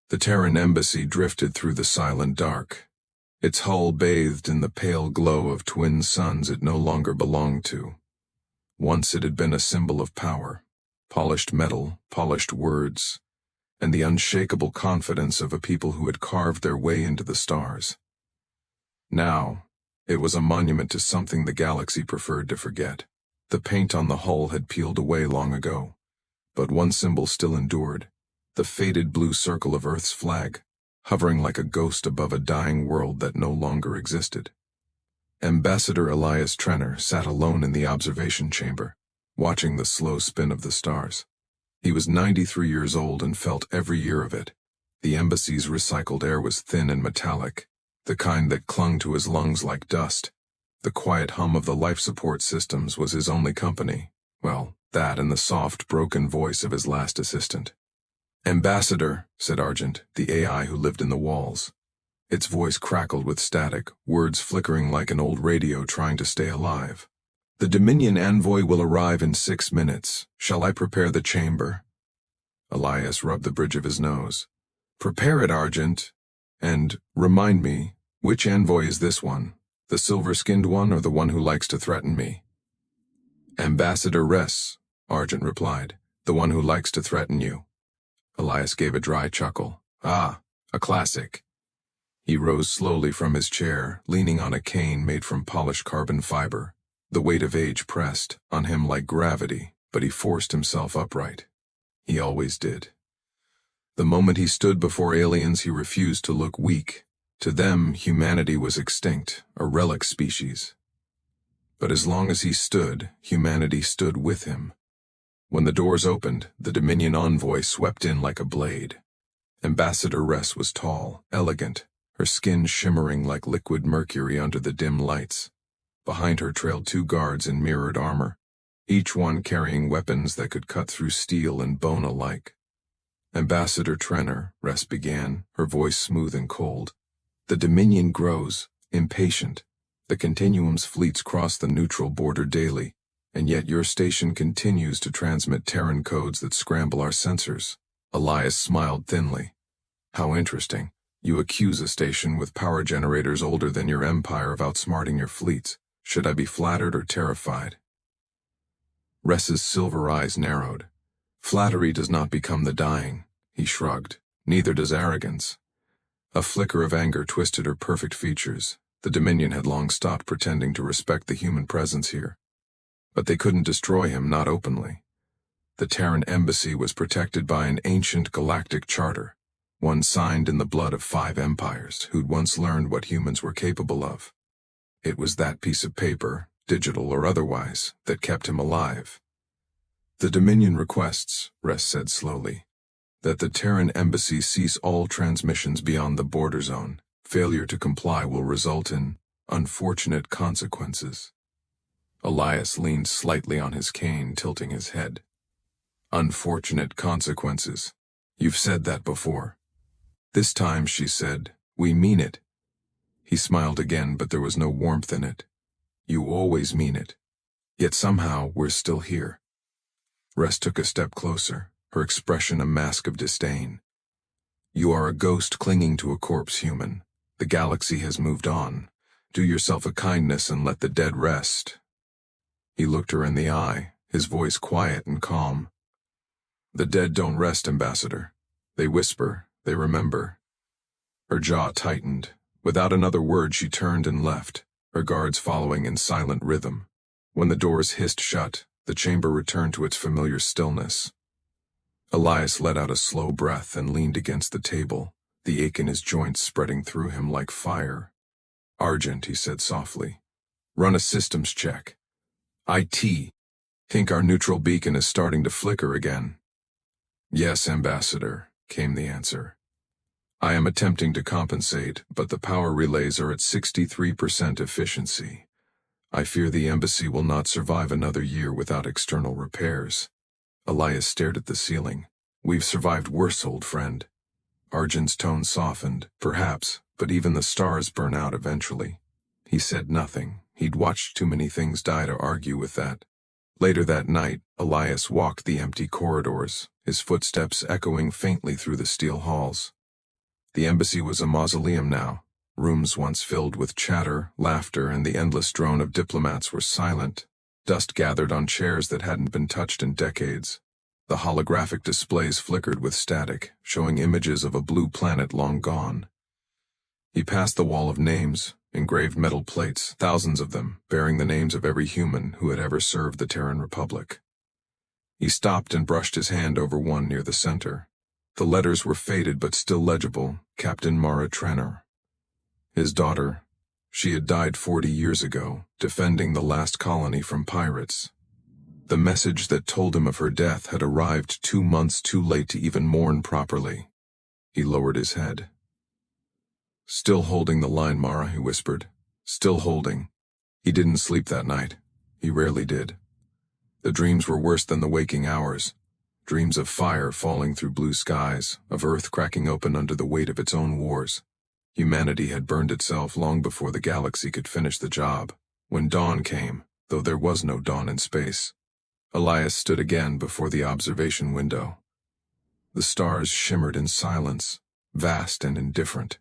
The Terran Embassy drifted through the silent dark, its hull bathed in the pale glow of twin suns it no longer belonged to. Once it had been a symbol of power, polished metal, polished words, and the unshakable confidence of a people who had carved their way into the stars. Now, it was a monument to something the galaxy preferred to forget. The paint on the hull had peeled away long ago, but one symbol still endured, the faded blue circle of Earth's flag, hovering like a ghost above a dying world that no longer existed. Ambassador Elias Trenor sat alone in the observation chamber, watching the slow spin of the stars. He was 93 years old and felt every year of it. The embassy's recycled air was thin and metallic, the kind that clung to his lungs like dust. The quiet hum of the life support systems was his only company. Well, that and the soft, broken voice of his last assistant. "Ambassador," said Argent, the AI who lived in the walls. Its voice crackled with static, words flickering like an old radio trying to stay alive. "The Dominion envoy will arrive in 6 minutes. Shall I prepare the chamber?" Elias rubbed the bridge of his nose. "Prepare it, Argent. And, remind me, which envoy is this one? The silver-skinned one or the one who likes to threaten me?" "Ambassador Ress," Argent replied, "the one who likes to threaten you." Elias gave a dry chuckle. "Ah, a classic." He rose slowly from his chair, leaning on a cane made from polished carbon fiber. The weight of age pressed on him like gravity, but he forced himself upright. He always did. The moment he stood before aliens, he refused to look weak. To them, humanity was extinct, a relic species. But as long as he stood, humanity stood with him. When the doors opened, the Dominion envoy swept in like a blade. Ambassador Ress was tall, elegant, her skin shimmering like liquid mercury under the dim lights. Behind her trailed 2 guards in mirrored armor, each one carrying weapons that could cut through steel and bone alike. "Ambassador Trenor," Ress began, her voice smooth and cold. "The Dominion grows, impatient. The Continuum's fleets cross the neutral border daily, and yet your station continues to transmit Terran codes that scramble our sensors." Elias smiled thinly. "How interesting. You accuse a station with power generators older than your empire of outsmarting your fleets. Should I be flattered or terrified?" Ress's silver eyes narrowed. "Flattery does not become the dying," he shrugged. "Neither does arrogance." A flicker of anger twisted her perfect features. The Dominion had long stopped pretending to respect the human presence here. But they couldn't destroy him, not openly. The Terran Embassy was protected by an ancient galactic charter, one signed in the blood of 5 empires who'd once learned what humans were capable of. It was that piece of paper, digital or otherwise, that kept him alive. "The Dominion requests," Ress said slowly, "that the Terran Embassy cease all transmissions beyond the border zone. Failure to comply will result in unfortunate consequences." Elias leaned slightly on his cane, tilting his head. "Unfortunate consequences. You've said that before." "This time," she said, "we mean it." He smiled again, but there was no warmth in it. "You always mean it. Yet somehow we're still here." Ress took a step closer, her expression a mask of disdain. "You are a ghost clinging to a corpse, human. The galaxy has moved on. Do yourself a kindness and let the dead rest." He looked her in the eye, his voice quiet and calm. "The dead don't rest, Ambassador. They whisper, they remember." Her jaw tightened. Without another word she turned and left, her guards following in silent rhythm. When the doors hissed shut, the chamber returned to its familiar stillness. Elias let out a slow breath and leaned against the table, the ache in his joints spreading through him like fire. "Argent," he said softly, "run a systems check. IT, think our neutral beacon is starting to flicker again." "Yes, Ambassador," came the answer. "I am attempting to compensate, but the power relays are at 63% efficiency. I fear the embassy will not survive another year without external repairs." Elias stared at the ceiling. "We've survived worse, old friend." Argent's tone softened. "Perhaps, but even the stars burn out eventually." He said nothing. He'd watched too many things die to argue with that. Later that night, Elias walked the empty corridors, his footsteps echoing faintly through the steel halls. The embassy was a mausoleum now. Rooms once filled with chatter, laughter, and the endless drone of diplomats were silent. Dust gathered on chairs that hadn't been touched in decades. The holographic displays flickered with static, showing images of a blue planet long gone. He passed the wall of names, engraved metal plates, thousands of them, bearing the names of every human who had ever served the Terran Republic. He stopped and brushed his hand over one near the center. The letters were faded but still legible, Captain Mara Trenor. His daughter, she had died 40 years ago, defending the last colony from pirates. The message that told him of her death had arrived 2 months too late to even mourn properly. He lowered his head. "Still holding the line, Mara," he whispered. "Still holding." He didn't sleep that night. He rarely did. The dreams were worse than the waking hours. Dreams of fire falling through blue skies, of Earth cracking open under the weight of its own wars. Humanity had burned itself long before the galaxy could finish the job. When dawn came, though there was no dawn in space, Elias stood again before the observation window. The stars shimmered in silence, vast and indifferent.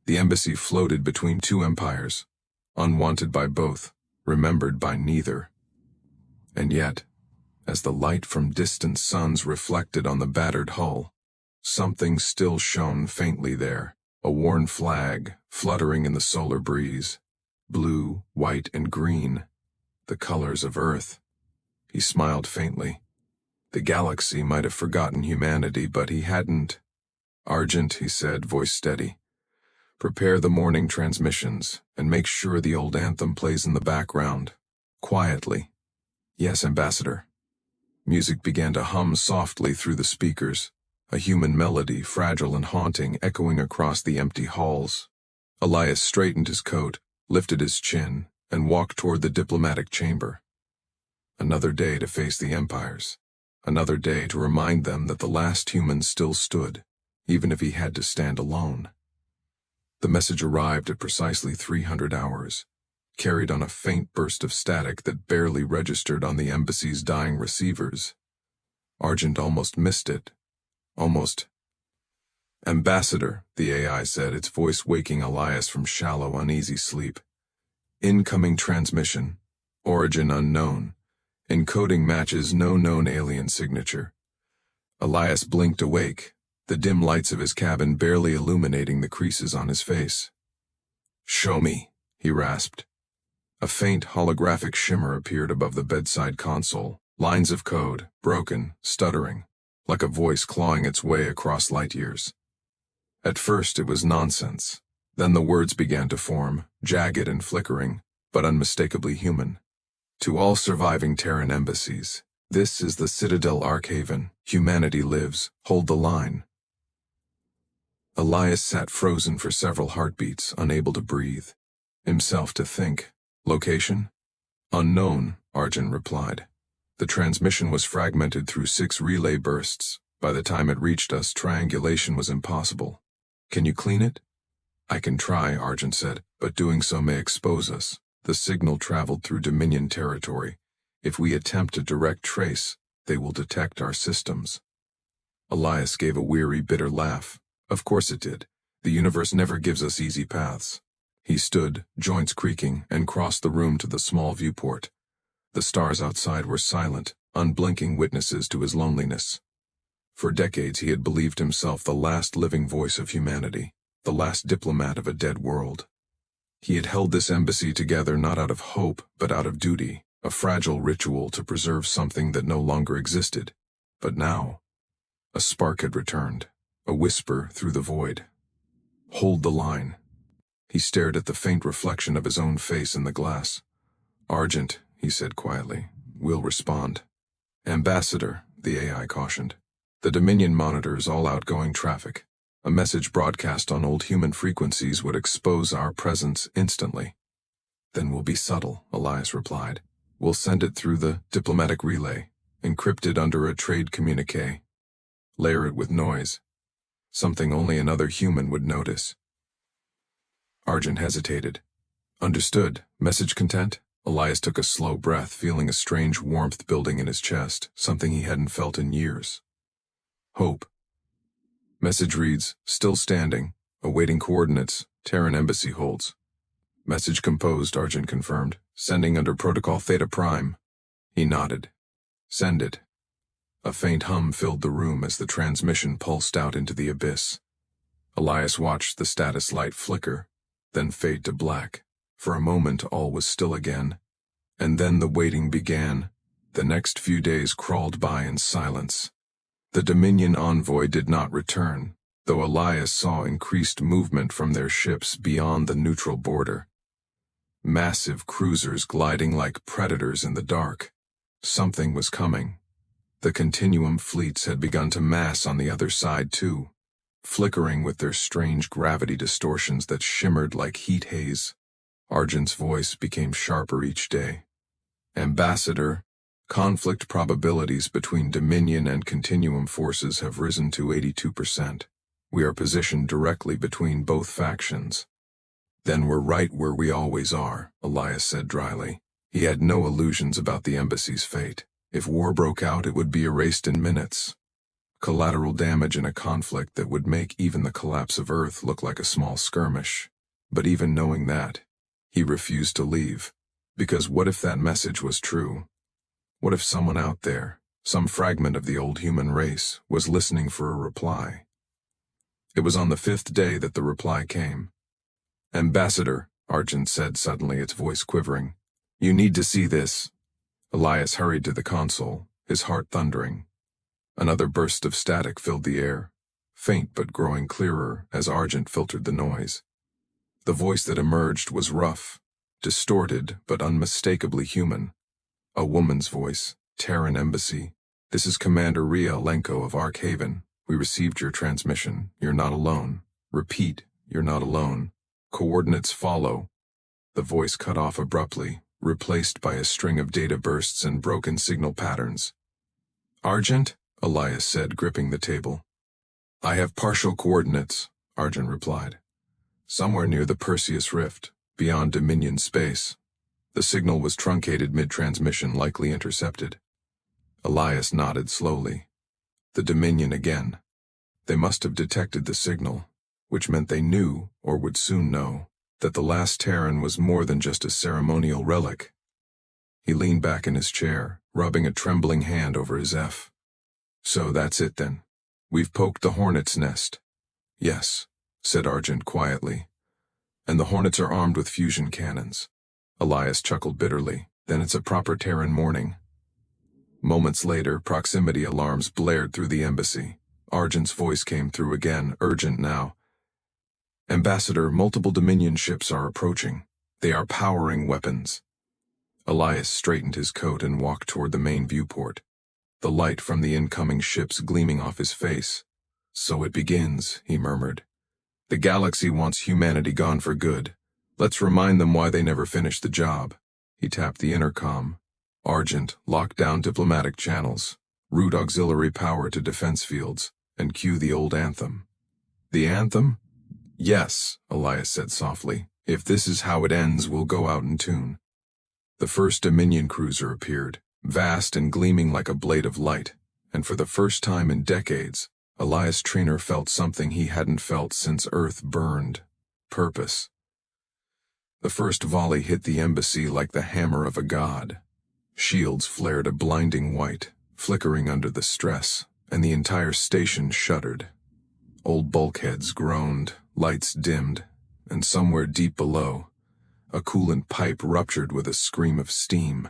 The embassy floated between two empires, unwanted by both, remembered by neither. And yet, as the light from distant suns reflected on the battered hull, something still shone faintly there, a worn flag fluttering in the solar breeze. Blue, white, and green, the colors of Earth. He smiled faintly. The galaxy might have forgotten humanity, but he hadn't. "Argent," he said, voice steady. "Prepare the morning transmissions, and make sure the old anthem plays in the background. Quietly." "Yes, Ambassador." Music began to hum softly through the speakers, a human melody, fragile and haunting, echoing across the empty halls. Elias straightened his coat, lifted his chin, and walked toward the diplomatic chamber. Another day to face the empires. Another day to remind them that the last human still stood, even if he had to stand alone. The message arrived at precisely 300 hours, carried on a faint burst of static that barely registered on the embassy's dying receivers. Argent almost missed it. Almost. "Ambassador," the AI said, its voice waking Elias from shallow, uneasy sleep. "Incoming transmission. Origin unknown. Encoding matches no known alien signature." Elias blinked awake, the dim lights of his cabin barely illuminating the creases on his face. "Show me," he rasped. A faint holographic shimmer appeared above the bedside console, lines of code, broken, stuttering, like a voice clawing its way across light years. At first it was nonsense. Then the words began to form, jagged and flickering, but unmistakably human. "To all surviving Terran embassies, this is the Citadel Archhaven. Humanity lives. Hold the line." Elias sat frozen for several heartbeats, unable to breathe. Himself to think. "Location?" "Unknown," Argent replied. "The transmission was fragmented through 6 relay bursts. By the time it reached us, triangulation was impossible. Can you clean it?" "I can try," Argent said, "but doing so may expose us. The signal traveled through Dominion territory. If we attempt a direct trace, they will detect our systems." Elias gave a weary, bitter laugh. Of course it did. The universe never gives us easy paths. He stood, joints creaking, and crossed the room to the small viewport. The stars outside were silent, unblinking witnesses to his loneliness. For decades he had believed himself the last living voice of humanity, the last diplomat of a dead world. He had held this embassy together not out of hope, but out of duty, a fragile ritual to preserve something that no longer existed. But now, a spark had returned, a whisper through the void. "Hold the line." He stared at the faint reflection of his own face in the glass. "Argent," he said quietly, "we'll respond." "Ambassador," the AI cautioned. "The Dominion monitors all outgoing traffic. A message broadcast on old human frequencies would expose our presence instantly." "Then we'll be subtle," Elias replied. "We'll send it through the diplomatic relay, encrypted under a trade communique. Layer it with noise. Something only another human would notice." Argent hesitated. "Understood. Message content?" Elias took a slow breath, feeling a strange warmth building in his chest, something he hadn't felt in years. "Hope." Message reads, still standing, awaiting coordinates, Terran Embassy holds. Message composed, Argent confirmed. Sending under Protocol Theta Prime. He nodded. Send it. A faint hum filled the room as the transmission pulsed out into the abyss. Elias watched the status light flicker, then fade to black. For a moment all was still again. And then the waiting began. The next few days crawled by in silence. The Dominion envoy did not return, though Elias saw increased movement from their ships beyond the neutral border. Massive cruisers gliding like predators in the dark. Something was coming. The Continuum fleets had begun to mass on the other side too, flickering with their strange gravity distortions that shimmered like heat haze. Argent's voice became sharper each day. Ambassador, conflict probabilities between Dominion and Continuum forces have risen to 82%. We are positioned directly between both factions. Then we're right where we always are, Elias said dryly. He had no illusions about the embassy's fate. If war broke out, it would be erased in minutes. Collateral damage in a conflict that would make even the collapse of Earth look like a small skirmish. But even knowing that, he refused to leave. Because what if that message was true? What if someone out there, some fragment of the old human race, was listening for a reply? It was on the 5th day that the reply came. Ambassador, Argent said suddenly, its voice quivering. You need to see this. Elias hurried to the console, his heart thundering. Another burst of static filled the air, faint but growing clearer as Argent filtered the noise. The voice that emerged was rough, distorted but unmistakably human. A woman's voice. Terran Embassy. This is Commander Ria Lenko of Arkhaven. We received your transmission. You're not alone. Repeat, you're not alone. Coordinates follow. The voice cut off abruptly, replaced by a string of data bursts and broken signal patterns. Argent? Elias said, gripping the table. I have partial coordinates, Argent replied. Somewhere near the Perseus Rift, beyond Dominion space. The signal was truncated mid-transmission, likely intercepted. Elias nodded slowly. The Dominion again. They must have detected the signal, which meant they knew, or would soon know, that the last Terran was more than just a ceremonial relic. He leaned back in his chair, rubbing a trembling hand over his F. So that's it then. We've poked the hornet's nest. Yes, said Argent quietly. And the hornets are armed with fusion cannons. Elias chuckled bitterly. Then it's a proper Terran morning. Moments later, proximity alarms blared through the embassy. Argent's voice came through again, urgent now. Ambassador, multiple Dominion ships are approaching. They are powering weapons. Elias straightened his coat and walked toward the main viewport, the light from the incoming ships gleaming off his face. So it begins, he murmured. The galaxy wants humanity gone for good. Let's remind them why they never finished the job. He tapped the intercom. Argent, lock down diplomatic channels, route auxiliary power to defense fields, and cue the old anthem. The anthem? Yes, Elias said softly. If this is how it ends, we'll go out in tune. The first Dominion cruiser appeared, vast and gleaming like a blade of light, and for the first time in decades, Elias Trenor felt something he hadn't felt since Earth burned. Purpose. The first volley hit the embassy like the hammer of a god. Shields flared a blinding white, flickering under the stress, and the entire station shuddered. Old bulkheads groaned, lights dimmed, and somewhere deep below, a coolant pipe ruptured with a scream of steam.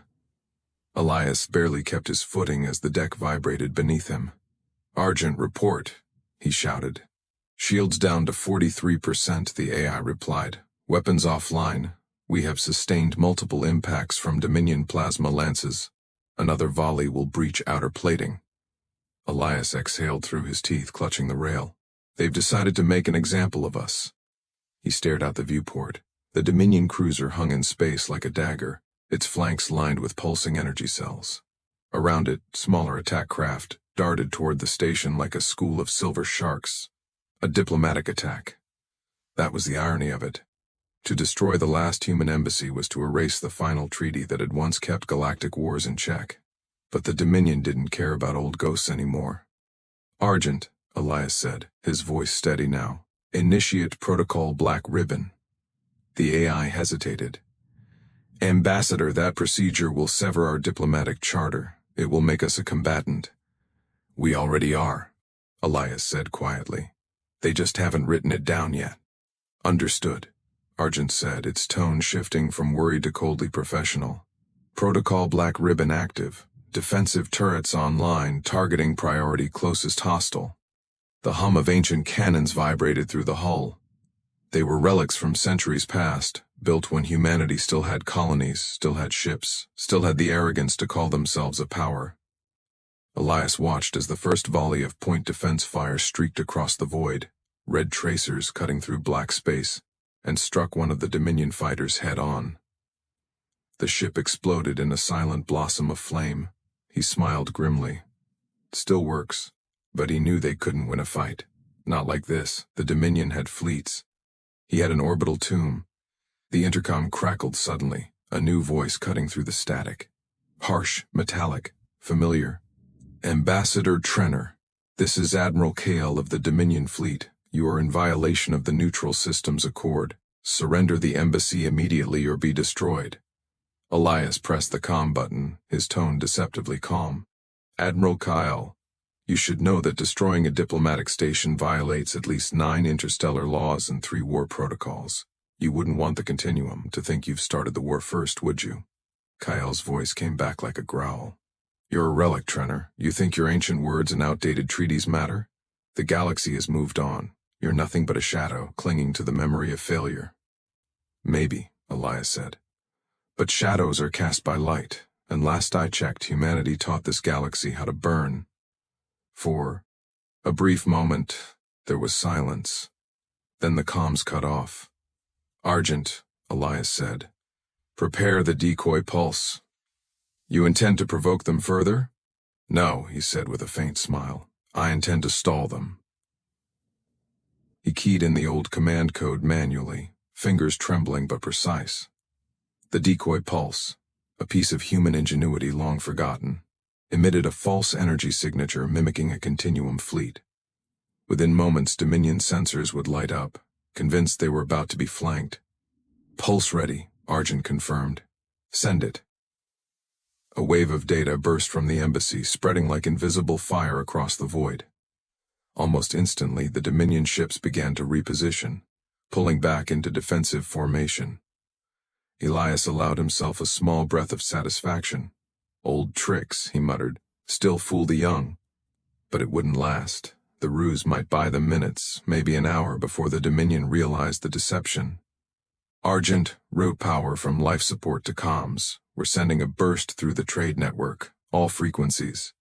Elias barely kept his footing as the deck vibrated beneath him. Argent, report, he shouted. Shields down to 43%, the AI replied. Weapons offline. We have sustained multiple impacts from Dominion plasma lances. Another volley will breach outer plating. Elias exhaled through his teeth, clutching the rail. They've decided to make an example of us. He stared out the viewport. The Dominion cruiser hung in space like a dagger, its flanks lined with pulsing energy cells. Around it, smaller attack craft darted toward the station like a school of silver sharks. A diplomatic attack. That was the irony of it. To destroy the last human embassy was to erase the final treaty that had once kept galactic wars in check. But the Dominion didn't care about old ghosts anymore. Argent, Elias said, his voice steady now. Initiate protocol black ribbon. The AI hesitated. Ambassador, that procedure will sever our diplomatic charter. It will make us a combatant. We already are, Elias said quietly. They just haven't written it down yet. Understood, Argent said, its tone shifting from worried to coldly professional. Protocol black ribbon active. Defensive turrets online, targeting priority closest hostile. The hum of ancient cannons vibrated through the hull. They were relics from centuries past, built when humanity still had colonies, still had ships, still had the arrogance to call themselves a power. Elias watched as the first volley of point defense fire streaked across the void, red tracers cutting through black space, and struck one of the Dominion fighters head-on. The ship exploded in a silent blossom of flame. He smiled grimly. Still works, but he knew they couldn't win a fight. Not like this. The Dominion had fleets. He had an orbital tomb. The intercom crackled suddenly, a new voice cutting through the static. Harsh, metallic, familiar. Ambassador Trenor, this is Admiral Kale of the Dominion Fleet. You are in violation of the Neutral Systems Accord. Surrender the embassy immediately or be destroyed. Elias pressed the comm button, his tone deceptively calm. Admiral Kyle, you should know that destroying a diplomatic station violates at least 9 interstellar laws and 3 war protocols. You wouldn't want the Continuum to think you've started the war first, would you? Kyle's voice came back like a growl. You're a relic, Trenor. You think your ancient words and outdated treaties matter? The galaxy has moved on. You're nothing but a shadow, clinging to the memory of failure. Maybe, Elias said. But shadows are cast by light, and last I checked, humanity taught this galaxy how to burn. For a brief moment, there was silence. Then the comms cut off. Argent, Elias said. Prepare the decoy pulse. You intend to provoke them further? No, he said with a faint smile. I intend to stall them. He keyed in the old command code manually, fingers trembling but precise. The decoy pulse, a piece of human ingenuity long forgotten, emitted a false energy signature mimicking a Continuum fleet. Within moments, Dominion sensors would light up, convinced they were about to be flanked. Pulse ready, Argent confirmed. Send it. A wave of data burst from the embassy, spreading like invisible fire across the void. Almost instantly, the Dominion ships began to reposition, pulling back into defensive formation. Elias allowed himself a small breath of satisfaction. Old tricks, he muttered, still fool the young. But it wouldn't last. The ruse might buy them minutes, maybe an hour, before the Dominion realized the deception. Argent, route power from life support to comms. We're sending a burst through the trade network, all frequencies.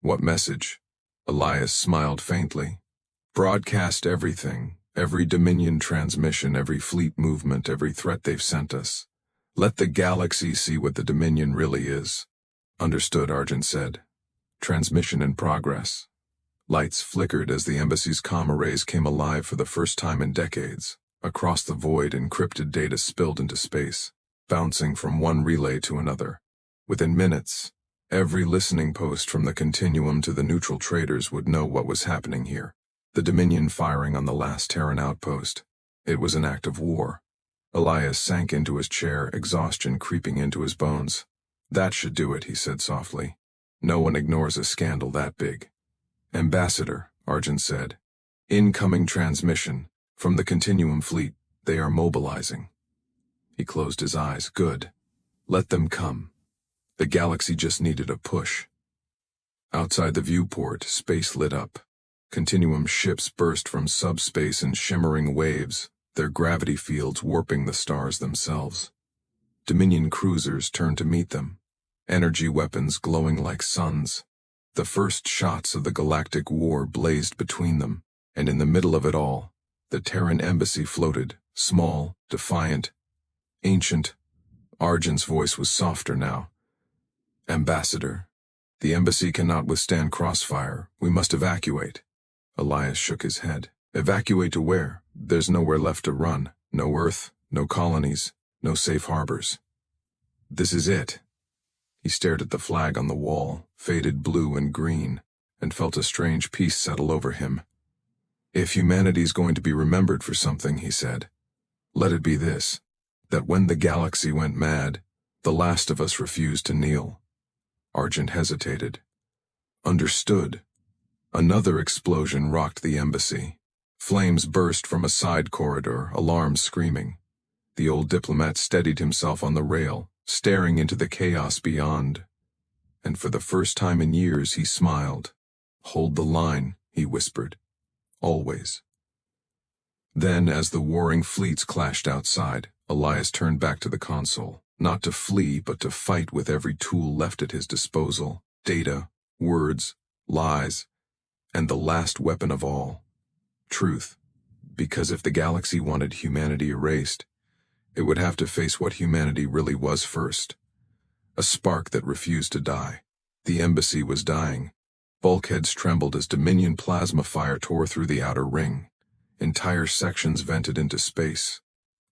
What message? Elias smiled faintly. Broadcast everything, every Dominion transmission, every fleet movement, every threat they've sent us. Let the galaxy see what the Dominion really is. Understood, Argent said. Transmission in progress. Lights flickered as the embassy's comm arrays came alive for the first time in decades. Across the void, encrypted data spilled into space, bouncing from one relay to another. Within minutes, every listening post from the Continuum to the neutral traders would know what was happening here. The Dominion firing on the last Terran outpost. It was an act of war. Elias sank into his chair, exhaustion creeping into his bones. That should do it, he said softly. No one ignores a scandal that big. Ambassador, Argent said. Incoming transmission. From the Continuum fleet. They are mobilizing. He closed his eyes. Good. Let them come. The galaxy just needed a push. Outside the viewport, space lit up. Continuum ships burst from subspace in shimmering waves, their gravity fields warping the stars themselves. Dominion cruisers turned to meet them, energy weapons glowing like suns. The first shots of the Galactic War blazed between them, and in the middle of it all, the Terran Embassy floated, small, defiant, ancient. Argent's voice was softer now. Ambassador, the embassy cannot withstand crossfire. We must evacuate. Elias shook his head. Evacuate to where? There's nowhere left to run. No Earth, no colonies, no safe harbors. This is it. He stared at the flag on the wall, faded blue and green, and felt a strange peace settle over him. If humanity's going to be remembered for something, he said, let it be this, that when the galaxy went mad, the last of us refused to kneel. Argent hesitated. Understood. Another explosion rocked the embassy. Flames burst from a side corridor, alarms screaming. The old diplomat steadied himself on the rail, staring into the chaos beyond. And for the first time in years he smiled. Hold the line, he whispered. Always. Then, as the warring fleets clashed outside, Elias turned back to the console, not to flee but to fight with every tool left at his disposal. Data, words, lies, and the last weapon of all, truth. Because if the galaxy wanted humanity erased, it would have to face what humanity really was first. A spark that refused to die. The embassy was dying. Bulkheads trembled as Dominion plasma fire tore through the outer ring. Entire sections vented into space.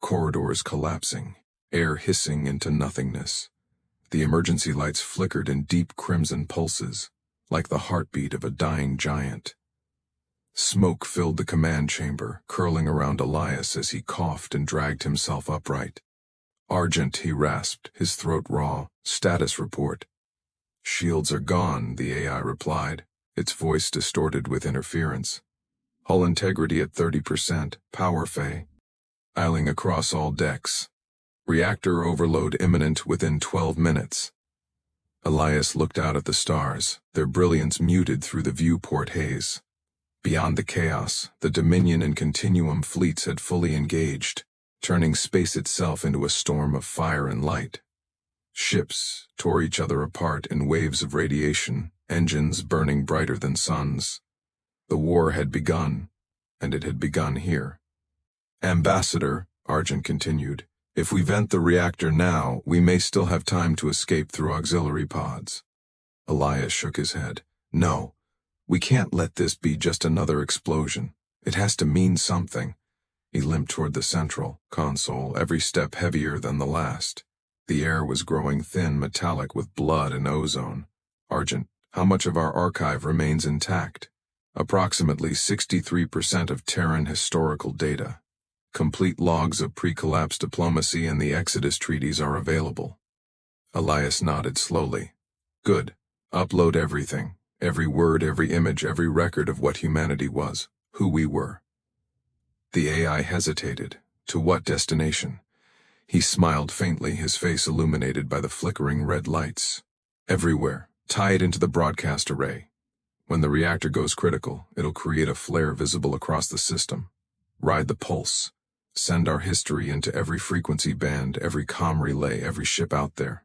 Corridors collapsing. Air hissing into nothingness. The emergency lights flickered in deep crimson pulses, like the heartbeat of a dying giant. Smoke filled the command chamber, curling around Elias as he coughed and dragged himself upright. Argent, he rasped, his throat raw. Status report. Shields are gone, the AI replied, its voice distorted with interference. Hull integrity at 30%, power fey. Eiling across all decks. Reactor overload imminent within 12 minutes. Elias looked out at the stars, their brilliance muted through the viewport haze. Beyond the chaos, the Dominion and Continuum fleets had fully engaged, turning space itself into a storm of fire and light. Ships tore each other apart in waves of radiation, engines burning brighter than suns. The war had begun, and it had begun here. Ambassador, Argent continued, if we vent the reactor now, we may still have time to escape through auxiliary pods. Elias shook his head. No, we can't let this be just another explosion. It has to mean something. He limped toward the central console, every step heavier than the last. The air was growing thin, metallic with blood and ozone. Argent, how much of our archive remains intact? Approximately 63% of Terran historical data. Complete logs of pre-collapse diplomacy and the Exodus treaties are available. Elias nodded slowly. Good. Upload everything. Every word, every image, every record of what humanity was, who we were. The AI hesitated. To what destination? He smiled faintly, his face illuminated by the flickering red lights. Everywhere. Tie it into the broadcast array. When the reactor goes critical, it'll create a flare visible across the system. Ride the pulse. Send our history into every frequency band, every comm relay, every ship out there.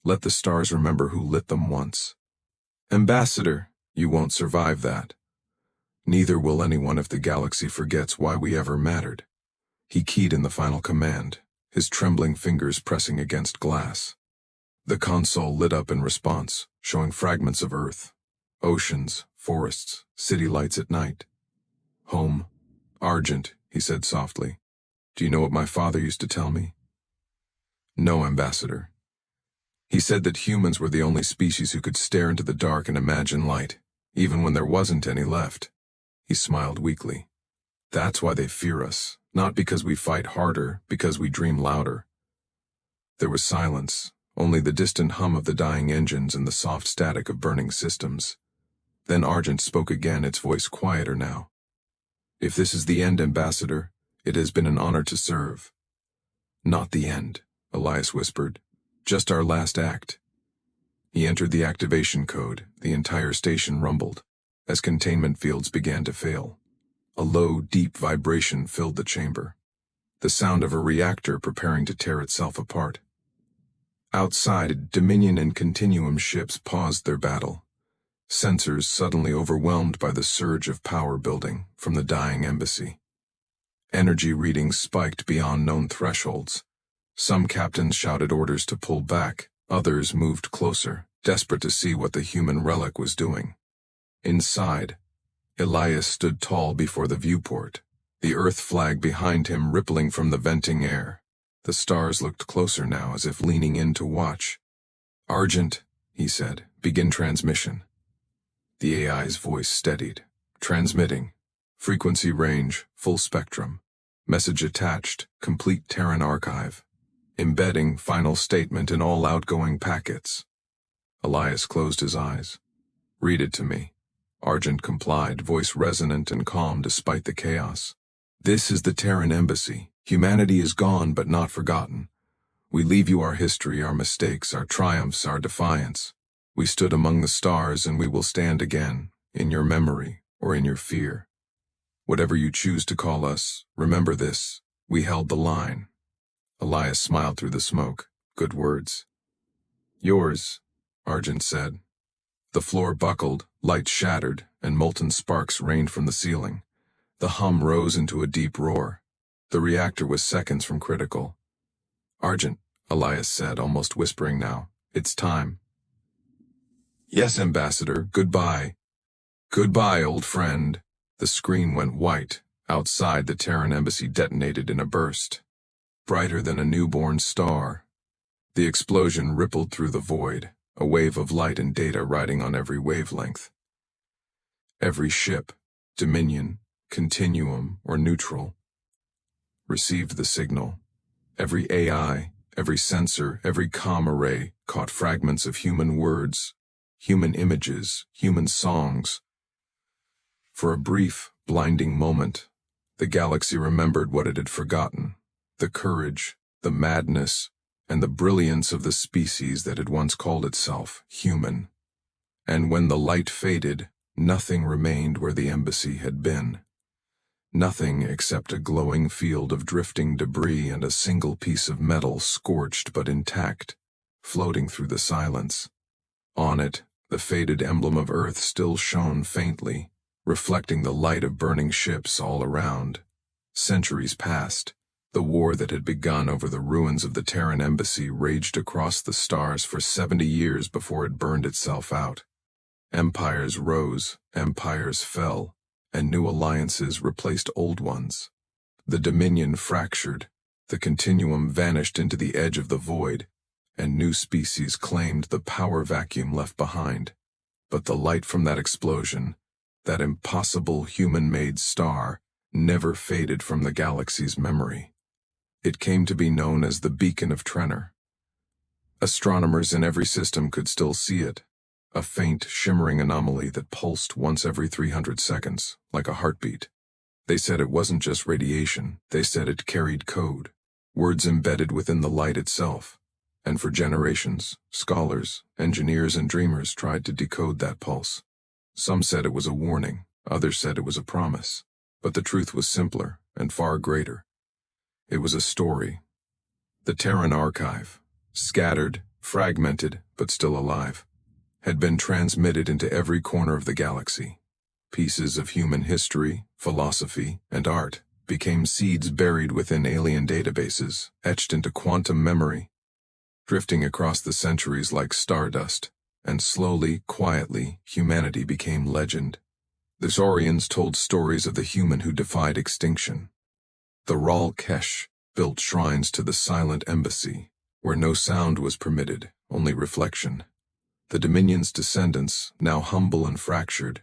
Let the stars remember who lit them once. Ambassador, you won't survive that. Neither will anyone if the galaxy forgets why we ever mattered. He keyed in the final command, his trembling fingers pressing against glass. The console lit up in response, showing fragments of Earth. Oceans, forests, city lights at night. Home. Argent, he said softly. Do you know what my father used to tell me? No, Ambassador. He said that humans were the only species who could stare into the dark and imagine light, even when there wasn't any left. He smiled weakly. That's why they fear us, not because we fight harder, because we dream louder. There was silence, only the distant hum of the dying engines and the soft static of burning systems. Then Argent spoke again, its voice quieter now. If this is the end, Ambassador, it has been an honor to serve. Not the end, Elias whispered. Just our last act. He entered the activation code. The entire station rumbled, as containment fields began to fail. A low, deep vibration filled the chamber. The sound of a reactor preparing to tear itself apart. Outside, Dominion and Continuum ships paused their battle. Sensors suddenly overwhelmed by the surge of power building from the dying embassy. Energy readings spiked beyond known thresholds. Some captains shouted orders to pull back, others moved closer, desperate to see what the human relic was doing. Inside, Elias stood tall before the viewport, the Earth flag behind him rippling from the venting air. The stars looked closer now, as if leaning in to watch. Argent, he said, begin transmission. The AI's voice steadied. Transmitting. Frequency range, full spectrum. Message attached, complete Terran archive. Embedding final statement in all outgoing packets. Elias closed his eyes. Read it to me. Argent complied, voice resonant and calm despite the chaos. This is the Terran Embassy. Humanity is gone but not forgotten. We leave you our history, our mistakes, our triumphs, our defiance. We stood among the stars and we will stand again, in your memory or in your fear. Whatever you choose to call us, remember this, we held the line. Elias smiled through the smoke. Good words. Yours, Argent said. The floor buckled, light shattered, and molten sparks rained from the ceiling. The hum rose into a deep roar. The reactor was seconds from critical. Argent, Elias said, almost whispering now, it's time. Yes, Ambassador, goodbye. Goodbye, old friend. The screen went white. Outside, the Terran Embassy detonated in a burst. Brighter than a newborn star. The explosion rippled through the void, a wave of light and data riding on every wavelength. Every ship, Dominion, Continuum, or Neutral, received the signal. Every AI, every sensor, every comm array caught fragments of human words, human images, human songs. For a brief, blinding moment, the galaxy remembered what it had forgotten, the courage, the madness, and the brilliance of the species that had once called itself human. And when the light faded, nothing remained where the embassy had been. Nothing except a glowing field of drifting debris and a single piece of metal scorched but intact, floating through the silence. On it, the faded emblem of Earth still shone faintly, reflecting the light of burning ships all around. Centuries passed. The war that had begun over the ruins of the Terran Embassy raged across the stars for 70 years before it burned itself out. Empires rose, empires fell, and new alliances replaced old ones. The Dominion fractured, the Continuum vanished into the edge of the void, and new species claimed the power vacuum left behind. But the light from that explosion, that impossible human-made star, never faded from the galaxy's memory. It came to be known as the Beacon of Trenor. Astronomers in every system could still see it, a faint, shimmering anomaly that pulsed once every 300 seconds, like a heartbeat. They said it wasn't just radiation, they said it carried code, words embedded within the light itself. And for generations, scholars, engineers, and dreamers tried to decode that pulse. Some said it was a warning, others said it was a promise. But the truth was simpler and far greater. It was a story. The Terran archive, scattered, fragmented, but still alive, had been transmitted into every corner of the galaxy. Pieces of human history, philosophy, and art became seeds buried within alien databases, etched into quantum memory, drifting across the centuries like stardust, and slowly, quietly, humanity became legend. The Saurians told stories of the human who defied extinction. The Ral Kesh built shrines to the silent embassy, where no sound was permitted, only reflection. The Dominion's descendants, now humble and fractured,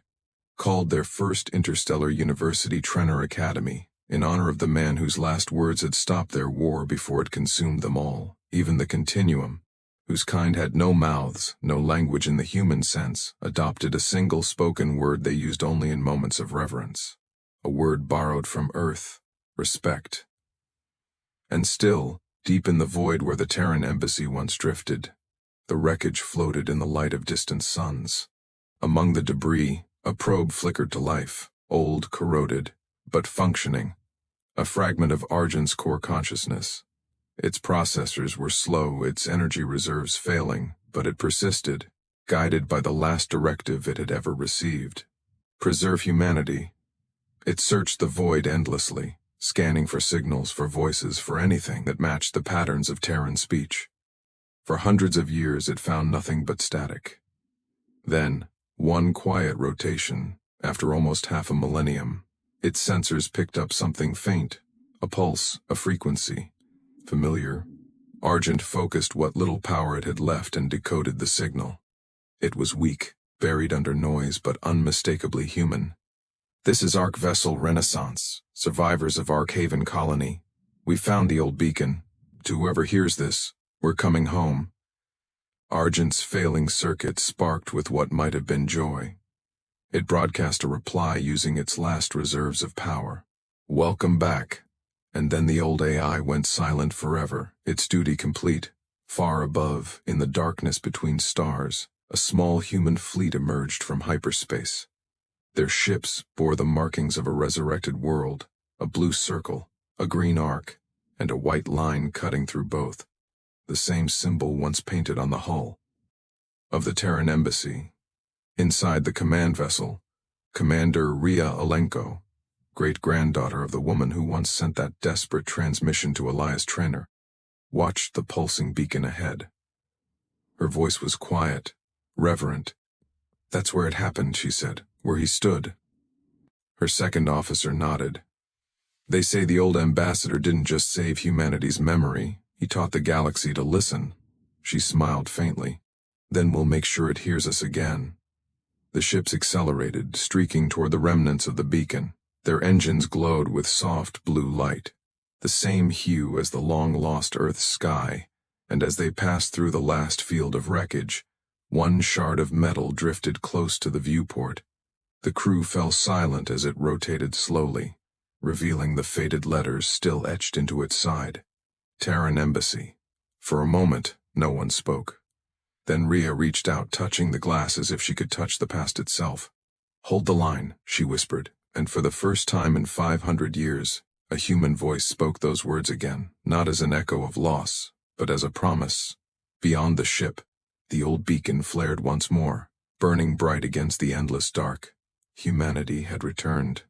called their first interstellar university Trenor Academy, in honor of the man whose last words had stopped their war before it consumed them all. Even the Continuum, whose kind had no mouths, no language in the human sense, adopted a single spoken word they used only in moments of reverence. A word borrowed from Earth, respect. And still, deep in the void where the Terran Embassy once drifted, the wreckage floated in the light of distant suns. Among the debris, a probe flickered to life, old, corroded, but functioning, a fragment of Argent's core consciousness. Its processors were slow, its energy reserves failing, but it persisted, guided by the last directive it had ever received. Preserve humanity. It searched the void endlessly, scanning for signals, for voices, for anything that matched the patterns of Terran speech. For hundreds of years it found nothing but static. Then, one quiet rotation, after almost half a millennium, its sensors picked up something faint, a pulse, a frequency. Familiar. Argent focused what little power it had left and decoded the signal. It was weak, buried under noise, but unmistakably human. This is Ark Vessel Renaissance, survivors of Ark Haven Colony. We found the old beacon. To whoever hears this, we're coming home. Argent's failing circuit sparked with what might have been joy. It broadcast a reply using its last reserves of power. Welcome back. And then the old AI went silent forever, its duty complete. Far above, in the darkness between stars, a small human fleet emerged from hyperspace. Their ships bore the markings of a resurrected world, a blue circle, a green arc, and a white line cutting through both, the same symbol once painted on the hull of the Terran Embassy. Inside the command vessel, Commander Ria Alenko, great-granddaughter of the woman who once sent that desperate transmission to Elias Trenor, watched the pulsing beacon ahead. Her voice was quiet, reverent. "That's where it happened," she said, "where he stood." Her second officer nodded. "They say the old ambassador didn't just save humanity's memory, he taught the galaxy to listen." She smiled faintly. "Then we'll make sure it hears us again." The ships accelerated, streaking toward the remnants of the beacon. Their engines glowed with soft blue light, the same hue as the long-lost Earth's sky, and as they passed through the last field of wreckage, one shard of metal drifted close to the viewport. The crew fell silent as it rotated slowly, revealing the faded letters still etched into its side. Terran Embassy. For a moment, no one spoke. Then Ria reached out, touching the glass as if she could touch the past itself. "Hold the line," she whispered, and for the first time in 500 years, a human voice spoke those words again, not as an echo of loss, but as a promise. Beyond the ship, the old beacon flared once more, burning bright against the endless dark. Humanity had returned.